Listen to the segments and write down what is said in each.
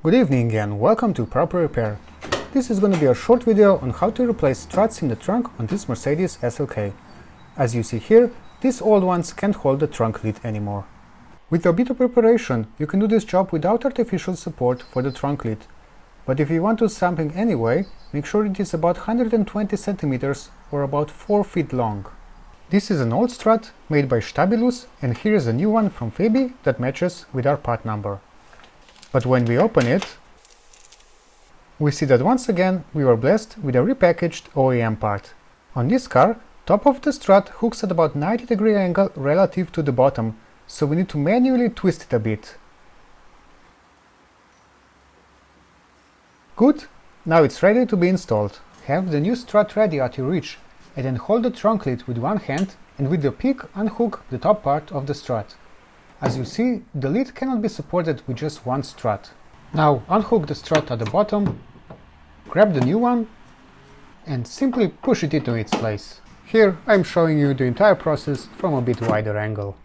Good evening and welcome to Proper Repair. This is going to be a short video on how to replace struts in the trunk on this Mercedes SLK. As you see here, these old ones can't hold the trunk lid anymore. With a bit of preparation, you can do this job without artificial support for the trunk lid. But if you want to do something anyway, make sure it is about 120 centimeters or about 4 feet long. This is an old strut made by Stabilus, and here is a new one from Febi that matches with our part number. But when we open it, we see that once again we were blessed with a repackaged OEM part. On this car, top of the strut hooks at about 90-degree angle relative to the bottom, so we need to manually twist it a bit. Good, now it's ready to be installed. Have the new strut ready at your reach, and then hold the trunk lid with one hand and with the pick unhook the top part of the strut. As you see, the lid cannot be supported with just one strut. Now unhook the strut at the bottom, grab the new one, and simply push it into its place. Here I'm showing you the entire process from a bit wider angle.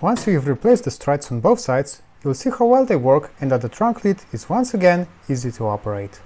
Once you've replaced the struts on both sides, you'll see how well they work and that the trunk lid is once again easy to operate.